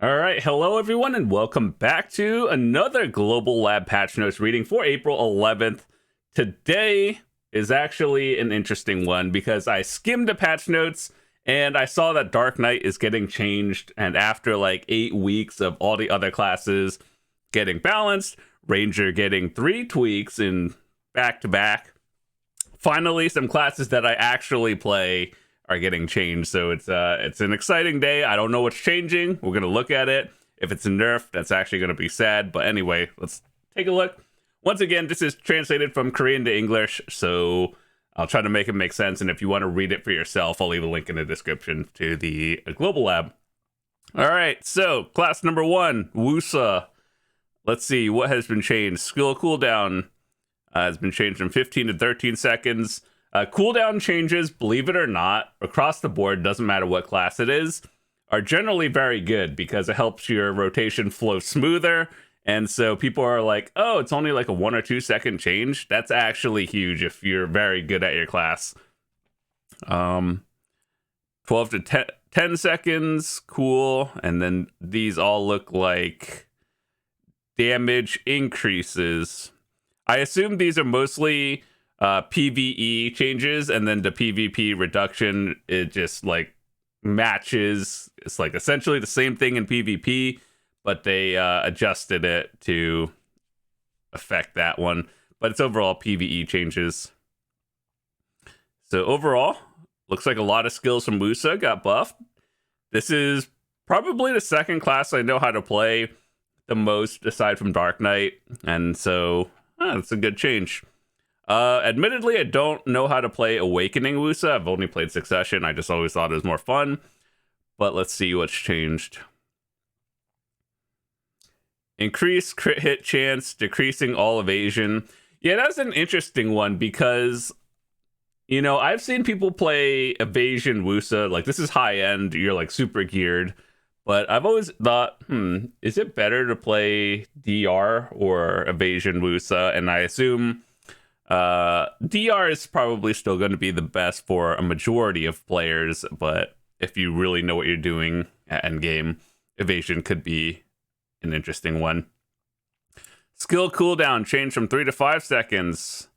All right, hello everyone, and welcome back to another Global Lab patch notes reading for April 11th. Today is actually an interesting one because I skimmed the patch notes and I saw that Dark Knight is getting changed, and after like 8 weeks of all the other classes getting balanced, Ranger getting 3 tweaks in back-to-back, finally some classes that I actually play are getting changed. So it's an exciting day. I don't know what's changing. We're gonna look at it. If it's a nerf, that's actually gonna be sad. But anyway, let's take a look. Once again, this is translated from Korean to English, so I'll try to make it make sense. And if you want to read it for yourself, I'll leave a link in the description to the Global Lab. All right, so class number 1, Woosa. Let's see what has been changed. Skill cooldown has been changed from 15 to 13 seconds. Cooldown changes, believe it or not, across the board, doesn't matter what class it is, are generally very good because it helps your rotation flow smoother. And so people are like, oh, it's only like a 1 or 2 second change. That's actually huge if you're very good at your class. 12 to 10 seconds, cool. And then these all look like damage increases. I assume these are mostly PvE changes, and then the PvP reduction, it just like matches. It's like essentially the same thing in PvP, but they adjusted it to affect that one. But it's overall PvE changes. So overall, looks like a lot of skills from Woosa got buffed. This is probably the second class I know how to play the most aside from Dark Knight, and so it's a good change. Admittedly, I don't know how to play Awakening Woosa. I've only played Succession. I just always thought it was more fun. But let's see what's changed. Increased crit hit chance, decreasing all evasion. Yeah, that's an interesting one because, you know, I've seen people play Evasion Woosa. Like, this is high end. You're like super geared. But I've always thought, is it better to play DR or Evasion Woosa? And I assume DR is probably still going to be the best for a majority of players, but if you really know what you're doing at endgame, Evasion could be an interesting one. Skill cooldown changed from 3 to 5 seconds.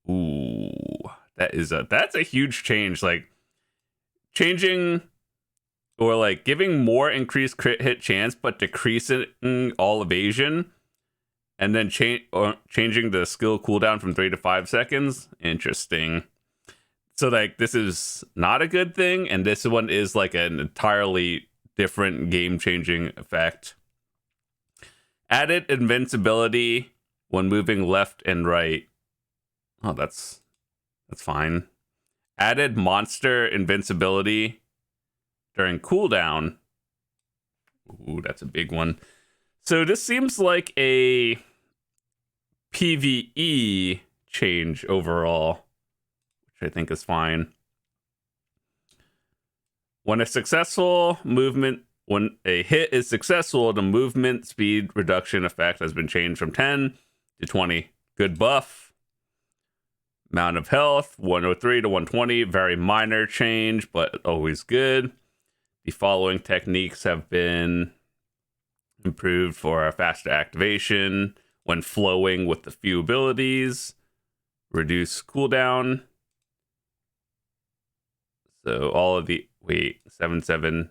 Ooh, that's a huge change. Like changing or like giving more increased crit hit chance, but decreasing all evasion. And then changing the skill cooldown from 3 to 5 seconds. Interesting. So, like, this is not a good thing, and this one is, like, an entirely different game-changing effect. Added invincibility when moving left and right. Oh, that's fine. Added monster invincibility during cooldown. Ooh, that's a big one. So this seems like a PvE change overall, which I think is fine. When a hit is successful, the movement speed reduction effect has been changed from 10 to 20. Good buff. Amount of health, 103 to 120. Very minor change, but always good. The following techniques have been improved for a faster activation when flowing with the few abilities. Reduce cooldown. So all of the 7.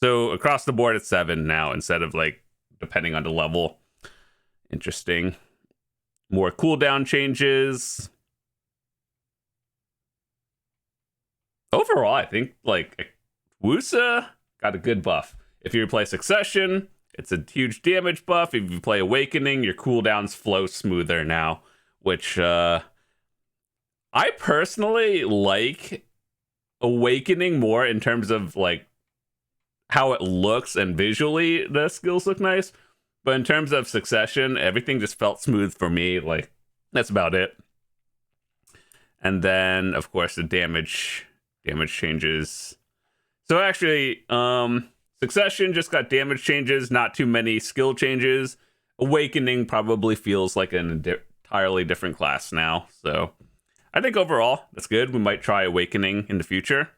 So across the board it's 7 now instead of like depending on the level. Interesting. More cooldown changes. Overall, I think like Woosa got a good buff. If you play Succession, it's a huge damage buff. If you play Awakening, your cooldowns flow smoother now, which I personally like Awakening more in terms of like how it looks and visually the skills look nice. But in terms of Succession, everything just felt smooth for me. Like, that's about it. And then, of course, the damage changes. So actually, Succession just got damage changes, not too many skill changes. Awakening probably feels like an entirely different class now. So I think overall, that's good. We might try Awakening in the future.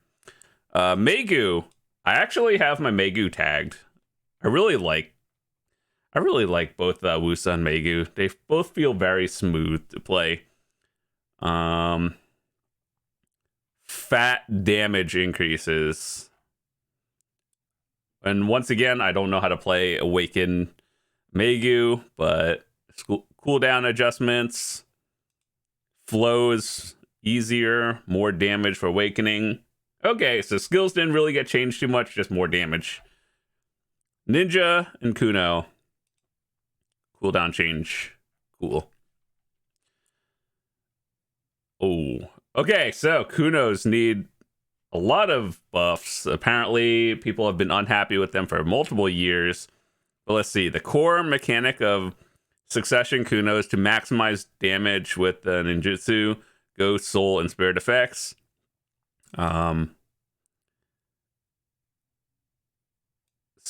Maegu. I actually have my Maegu tagged. I really like both Woosa and Maegu. They both feel very smooth to play. Fat damage increases. And once again, I don't know how to play Awaken Maegu, but cooldown adjustments, flows easier, more damage for Awakening. Okay, so skills didn't really get changed too much, just more damage. Ninja and Kuno. Cooldown change. Cool. Oh, okay, so Kunos need a lot of buffs. Apparently, people have been unhappy with them for multiple years. But let's see. The core mechanic of Succession Kuno is to maximize damage with the ninjutsu, ghost, soul, and spirit effects.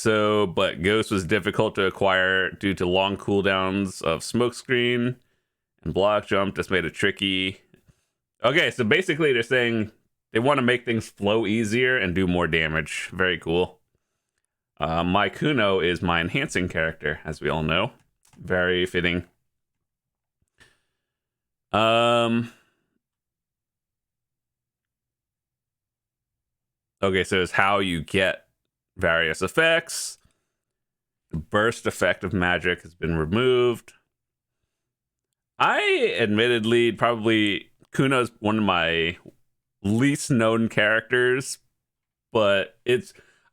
But Ghost was difficult to acquire due to long cooldowns of Smokescreen and Block Jump. Just made it tricky. Okay, so basically they're saying they want to make things flow easier and do more damage. Very cool. My Kuno is my enhancing character, as we all know. Very fitting. Okay, so it's how you get various effects. The burst effect of magic has been removed. I admittedly probably Kuno's one of my least known characters, but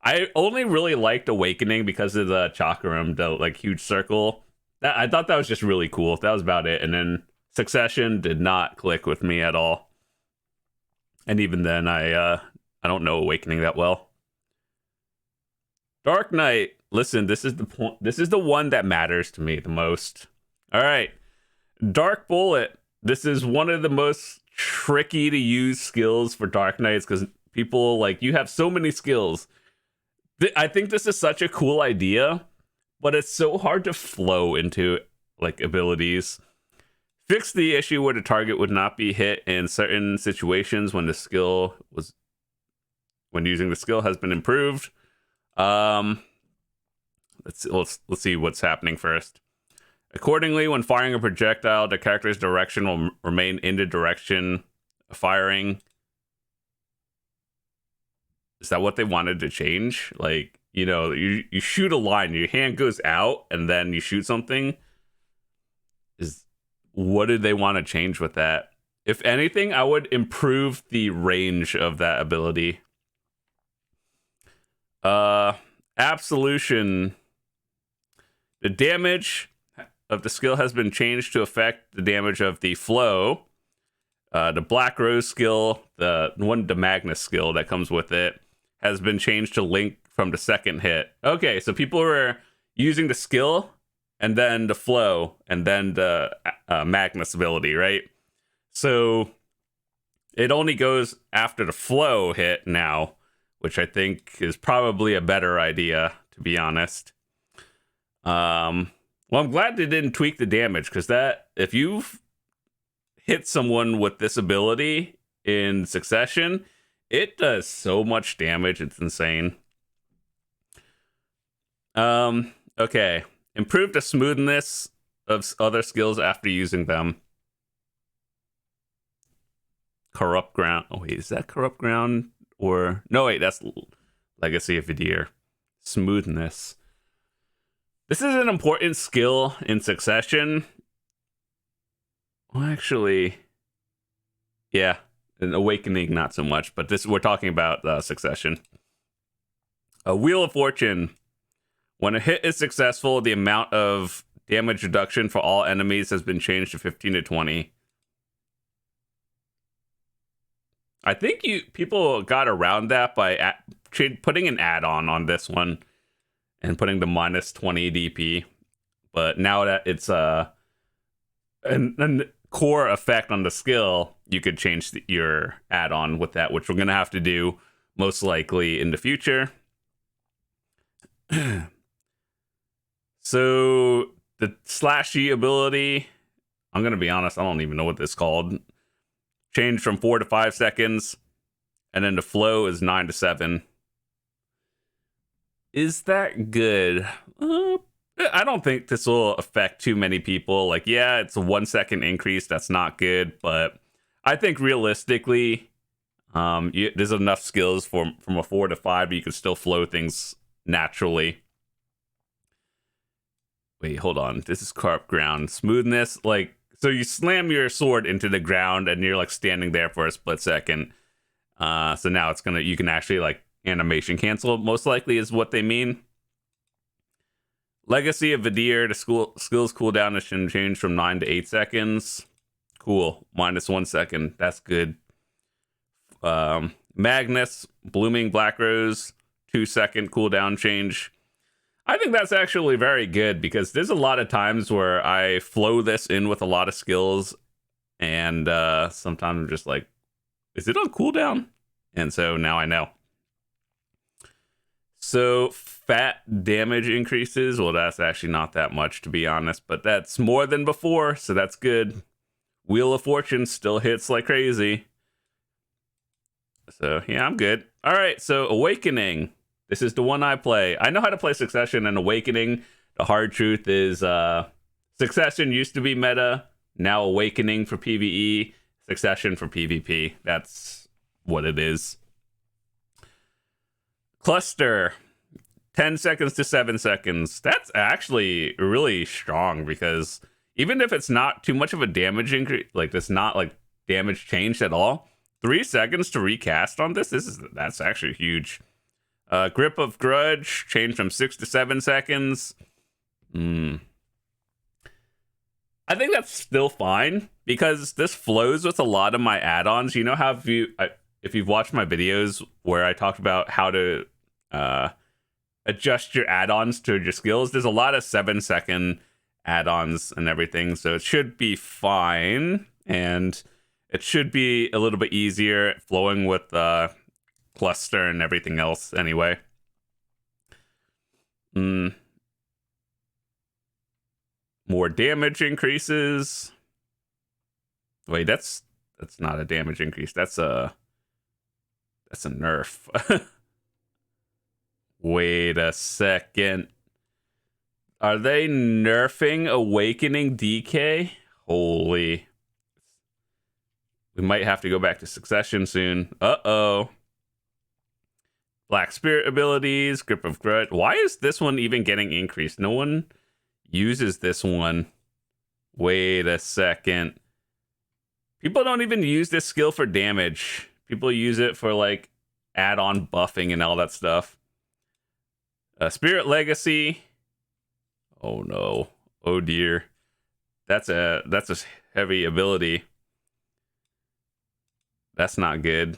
I only really liked Awakening because of the chakram, the like huge circle. I thought that was just really cool. That was about it. And then Succession did not click with me at all. And even then, I don't know Awakening that well. Dark Knight. Listen, this is the point. This is the one that matters to me the most. All right, Dark Bullet. This is one of the most tricky to use skills for Dark Knights because people like you have so many skills. I think this is such a cool idea, but it's so hard to flow into like abilities. Fix the issue where the target would not be hit in certain situations when using the skill has been improved. Let's see what's happening first. Accordingly, when firing a projectile, the character's direction will remain in the direction of firing. Is that what they wanted to change? Like, you know, you shoot a line, your hand goes out, and then you shoot something. What did they want to change with that? If anything, I would improve the range of that ability. Absolution. The damage of the skill has been changed to affect the damage of the flow. The Black Rose skill, the Magnus skill that comes with it, has been changed to link from the second hit. Okay, so people are using the skill and then the flow and then the Magnus ability, right? So it only goes after the flow hit now, which I think is probably a better idea, to be honest. Well, I'm glad they didn't tweak the damage, because that if you hit someone with this ability in Succession, it does so much damage. It's insane. Okay. Improve the smoothness of other skills after using them. Corrupt Ground. Oh, wait, is that Corrupt Ground? Or no, wait, that's Legacy of Vidir. Smoothness. This is an important skill in Succession. Well, actually, yeah, in Awakening not so much, but we're talking about Succession. A Wheel of Fortune. When a hit is successful, the amount of damage reduction for all enemies has been changed to 15 to 20. I think people got around that by putting an add-on on this one and putting the minus 20 DP. But now that it's a core effect on the skill, you could change your add-on with that, which we're going to have to do most likely in the future. So the slashy ability, I'm going to be honest, I don't even know what this is called. Change from 4 to 5 seconds, and then the flow is 9 to 7. Is that good? I don't think this will affect too many people. Like, yeah, it's a 1 second increase. That's not good, but I think realistically, there's enough skills from a 4 to 5, but you can still flow things naturally. Wait, hold on. This is carp ground smoothness. Like, so you slam your sword into the ground and you're like standing there for a split second. So now you can actually like animation cancel, most likely is what they mean. Legacy of Vidir, the skills cooldown is change from 9 to 8 seconds. Cool. Minus 1 second. That's good. Magnus, Blooming Black Rose, 2-second cooldown change. I think that's actually very good because there's a lot of times where I flow this in with a lot of skills, and sometimes I'm just like, is it on cooldown? And so now I know. So fat damage increases. Well, that's actually not that much, to be honest, but that's more than before, so that's good. Wheel of Fortune still hits like crazy. So yeah, I'm good. All right, so Awakening. This is the one I play. I know how to play Succession and Awakening. The hard truth is Succession used to be meta. Now Awakening for PvE, Succession for PvP. That's what it is. Cluster, 10 seconds to 7 seconds. That's actually really strong because even if it's not too much of a damage increase, like it's not like damage changed at all, 3 seconds to recast on that's actually huge. Grip of Grudge changed from 6 to 7 seconds. I think that's still fine because this flows with a lot of my add-ons. You know how if you've watched my videos where I talked about how to adjust your add-ons to your skills, there's a lot of 7-second add-ons and everything, so it should be fine, and it should be a little bit easier flowing with cluster and everything else anyway. More damage increases. Wait, that's not a damage increase. That's a nerf. Wait a second. Are they nerfing Awakening DK? Holy. We might have to go back to Succession soon. Uh-oh. Black Spirit abilities, Grip of Grudge. Why is this one even getting increased? No one uses this one. Wait a second. People don't even use this skill for damage. People use it for like add-on buffing and all that stuff. Spirit Legacy. Oh no. Oh dear. That's a heavy ability. That's not good.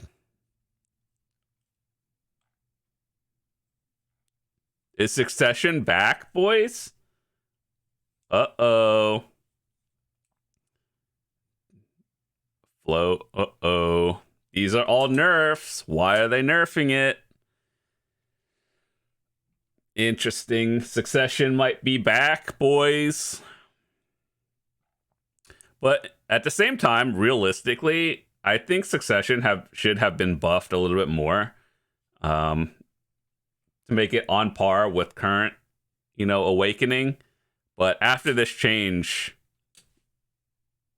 Is Succession back, boys? Uh-oh. Flow. Uh-oh. These are all nerfs. Why are they nerfing it? Interesting. Succession might be back, boys. But at the same time, realistically, I think Succession should have been buffed a little bit more. To make it on par with current, Awakening. But after this change,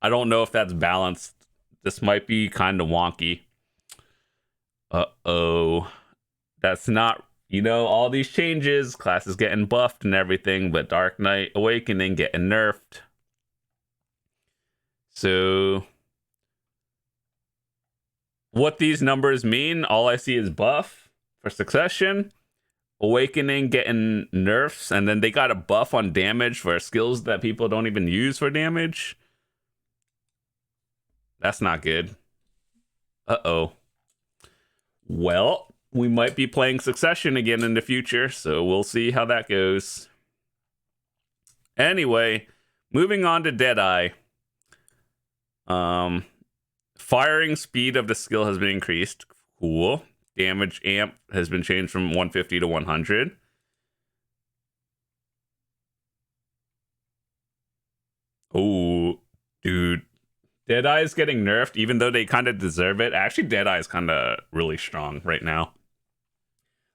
I don't know if that's balanced. This might be kind of wonky. Uh-oh. That's not, all these changes. Classes getting buffed and everything, but Dark Knight Awakening getting nerfed. So what these numbers mean, all I see is buff for Succession. Awakening getting nerfs, and then they got a buff on damage for skills that people don't even use for damage. That's not good. Uh-oh. Well, we might be playing Succession again in the future, so we'll see how that goes. Anyway, moving on to Deadeye. Firing speed of the skill has been increased. Cool. Damage amp has been changed from 150 to 100. Oh, dude. Deadeye is getting nerfed, even though they kind of deserve it. Actually, Deadeye is kind of really strong right now.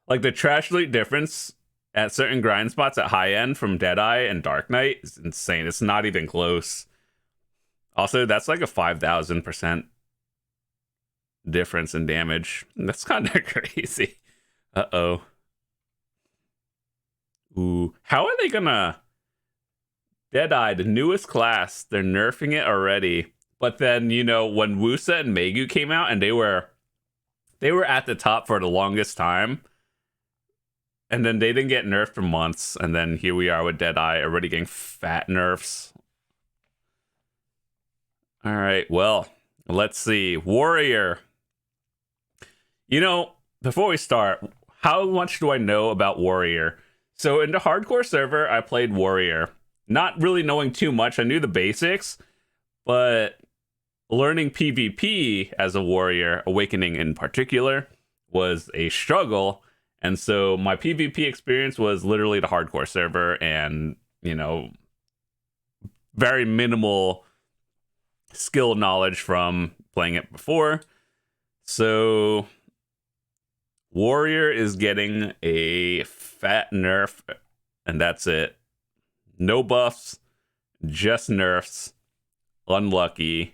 Like, the trash loot difference at certain grind spots at high end from Deadeye and Dark Knight is insane. It's not even close. Also, that's like a 5,000% difference in damage. That's kind of crazy. Uh-oh. Ooh. How are they gonna... Deadeye, the newest class, they're nerfing it already. But then, you know, when Woosa and Maegu came out and they were at the top for the longest time, and then they didn't get nerfed for months, and then here we are with Deadeye already getting fat nerfs. All right, well, let's see. Warrior. You know, before we start, how much do I know about Warrior? So in the hardcore server, I played Warrior. Not really knowing too much. I knew the basics, but learning PvP as a warrior, Awakening in particular, was a struggle. And so my PvP experience was literally the hardcore server and, you know, very minimal skill knowledge from playing it before. So Warrior is getting a fat nerf, and that's it. No buffs, just nerfs. Unlucky.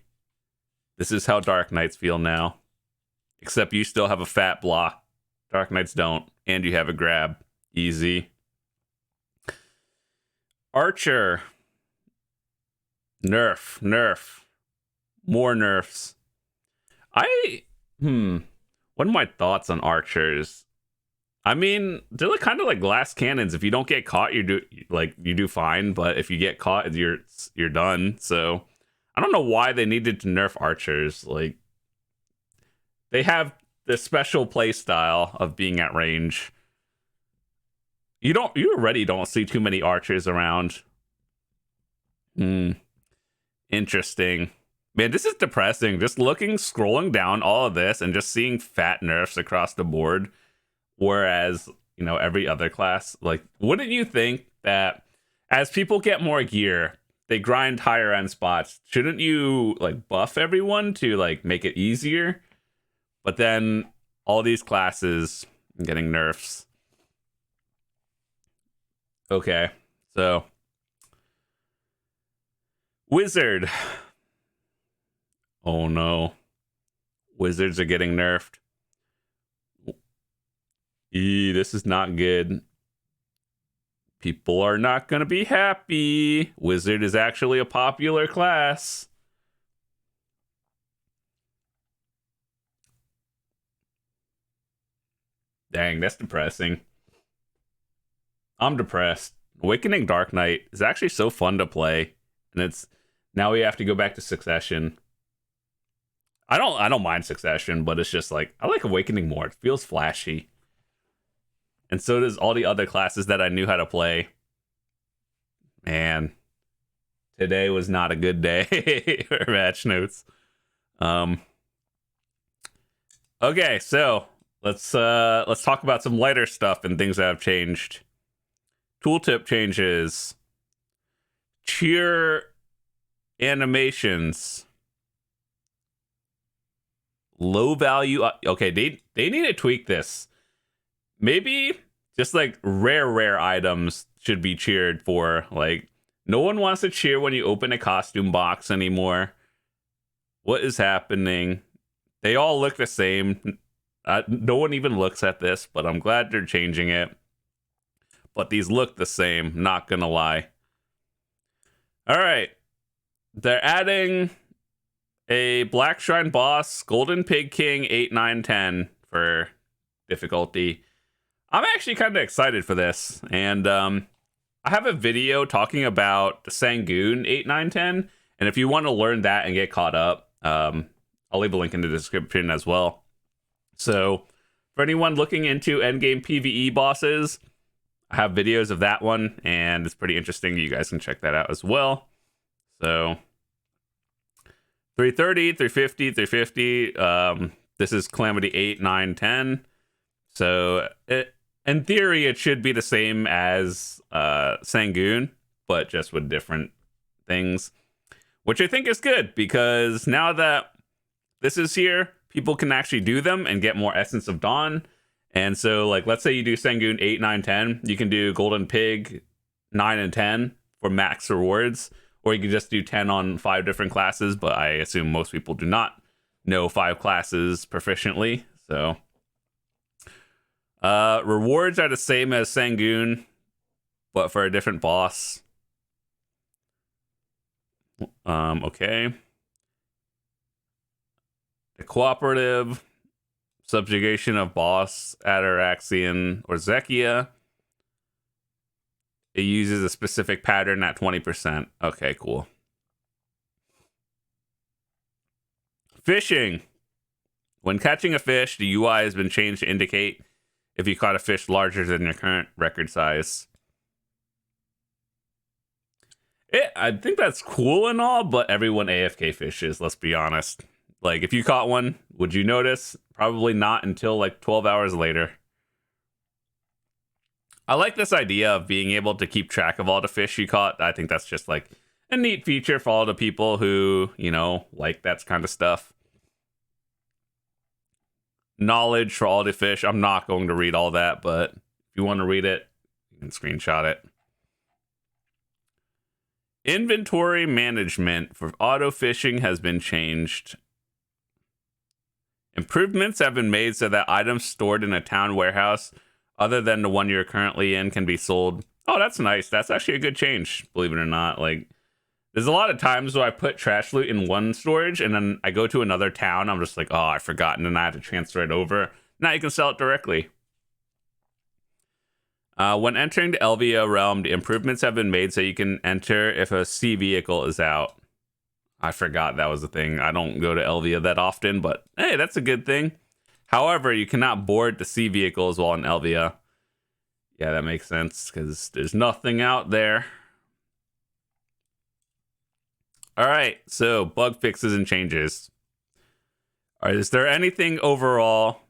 This is how Dark Knights feel now. Except you still have a fat block. Dark Knights don't. And you have a grab. Easy. Archer. Nerf. More nerfs. What are my thoughts on archers? I mean, they're like kind of like glass cannons. If you don't get caught, you do fine. But if you get caught, you're done. So I don't know why they needed to nerf archers. Like, they have this special play style of being at range. You already don't see too many archers around. Interesting. Man, this is depressing. Just scrolling down all of this and just seeing fat nerfs across the board. Whereas, you know, every other class, like, wouldn't you think that as people get more gear, they grind higher end spots, shouldn't you like buff everyone to like make it easier? But then all these classes getting nerfs. Okay, so Wizard. Oh no. Wizards are getting nerfed. This is not good. People are not going to be happy. Wizard is actually a popular class. Dang, that's depressing. I'm depressed. Awakening Dark Knight is actually so fun to play. And now we have to go back to Succession. I don't mind Succession, but it's just like, I like Awakening more. It feels flashy. And so does all the other classes that I knew how to play. Man, today was not a good day for match notes. Okay, so let's talk about some lighter stuff and things that have changed. Tooltip changes. Cheer animations. Low value. Okay, they need to tweak this. Maybe just like rare items should be cheered for. Like, no one wants to cheer when you open a costume box anymore. What is happening? They all look the same. No one even looks at this, but I'm glad they're changing it. But these look the same, not gonna lie. All right. They're adding a Black Shrine boss, Golden Pig King 8, 9, 10 for difficulty. I'm actually kind of excited for this. And I have a video talking about the Sangoon 8, 9, 10. And if you want to learn that and get caught up, I'll leave a link in the description as well. So for anyone looking into endgame PvE bosses, I have videos of that one, and it's pretty interesting. You guys can check that out as well. So 330, 350, 350. This is Calamity 8, 9, 10. So in theory, it should be the same as Sangoon, but just with different things, which I think is good, because now that this is here, people can actually do them and get more Essence of Dawn. And so, like, let's say you do Sengoon 8, 9, 10. You can do Golden Pig 9 and 10 for max rewards. Or you can just do 10 on 5 different classes. But I assume most people do not know 5 classes proficiently. So, rewards are the same as Sengoon, but for a different boss. Okay. The cooperative subjugation of boss Ataraxian or Zekia. It uses a specific pattern at 20%. Okay, cool. Fishing. When catching a fish, the UI has been changed to indicate if you caught a fish larger than your current record size. I think that's cool and all, but everyone AFK fishes, let's be honest. Like, if you caught one, would you notice? Probably not until like 12 hours later. I like this idea of being able to keep track of all the fish you caught. I think that's just like a neat feature for all the people who, you know, like that kind of stuff. Knowledge for all the fish. I'm not going to read all that, but if you want to read it, you can screenshot it. Inventory management for auto fishing has been changed. Improvements have been made so that items stored in a town warehouse other than the one you're currently in can be sold. Oh, that's nice. That's actually a good change, believe it or not. Like, there's a lot of times where I put trash loot in one storage and then I go to another town. I'm just like, oh, I forgot. And then I have to transfer it over. Now you can sell it directly. When entering the Elvia realm, the improvements have been made so you can enter if a sea vehicle is out. I forgot that was a thing. I don't go to Elvia that often, but hey, that's a good thing. However, you cannot board the sea vehicles while in Elvia. Yeah, that makes sense because there's nothing out there. All right, so bug fixes and changes. All right, is there anything overall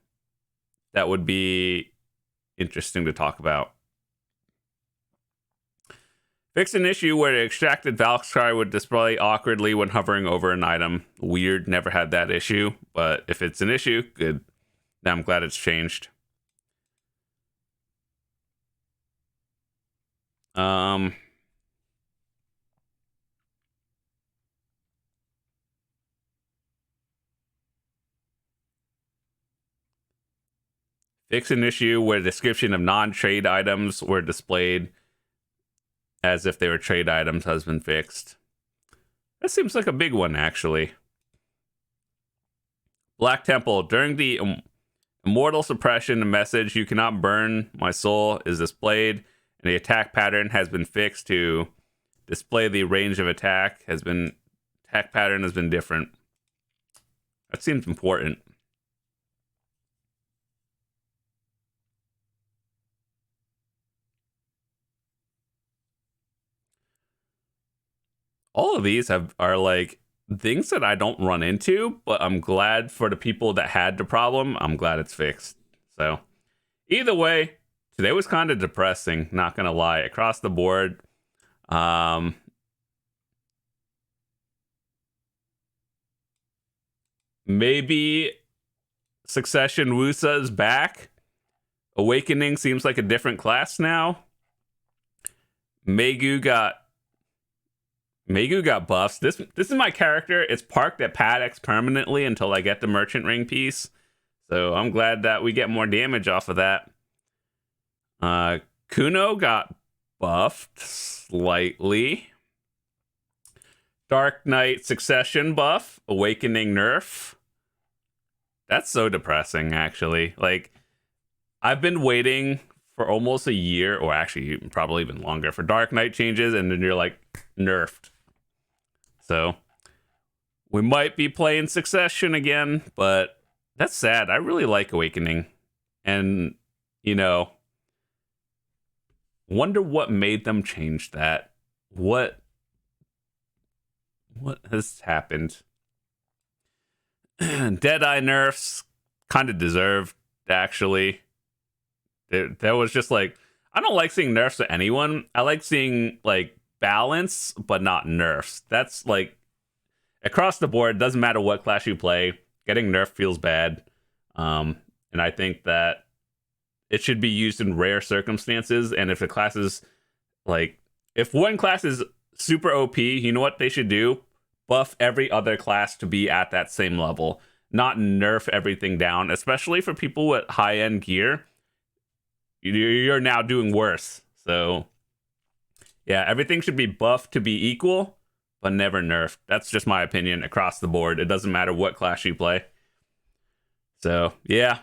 that would be interesting to talk about? Fix an issue where the extracted Valkyrie would display awkwardly when hovering over an item. Weird, never had that issue, but if it's an issue, good. Now I'm glad it's changed. Fix an issue where the description of non-trade items were displayed as if they were trade items has been fixed. That seems like a big one, actually. Black Temple. During the immortal suppression, the message, "You cannot burn my soul," is displayed, and the attack pattern has been fixed to display the range of attack pattern has been different. That seems important. All of these are like things that I don't run into, but I'm glad for the people that had the problem. I'm glad it's fixed. So either way, today was kind of depressing, not gonna lie, across the board. Maybe Succession Woosa is back. Awakening seems like a different class now. Maegu got buffs. This is my character. It's parked at Paddox permanently until I get the Merchant Ring piece. So I'm glad that we get more damage off of that. Kuno got buffed slightly. Dark Knight Succession buff. Awakening nerf. That's so depressing, actually. Like, I've been waiting for almost a year, or actually probably even longer, for Dark Knight changes, and then you're like, nerfed. So we might be playing Succession again, but that's sad. I really like Awakening. And, you know, wonder what made them change that. What has happened? Deadeye nerfs kind of deserved, actually. There was just like, I don't like seeing nerfs to anyone. I like seeing like balance, but not nerfs. That's like across the board. Doesn't matter what class you play. Getting nerfed feels bad. And I think that it should be used in rare circumstances. And if the class is like, if one class is super OP, you know what they should do? Buff every other class to be at that same level, not nerf everything down, especially for people with high-end gear. You're now doing worse. So yeah, everything should be buffed to be equal, but never nerfed. That's just my opinion across the board. It doesn't matter what class you play. So yeah,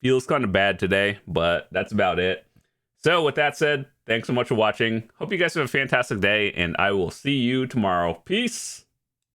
feels kind of bad today, but that's about it. So with that said, thanks so much for watching. Hope you guys have a fantastic day, and I will see you tomorrow. Peace.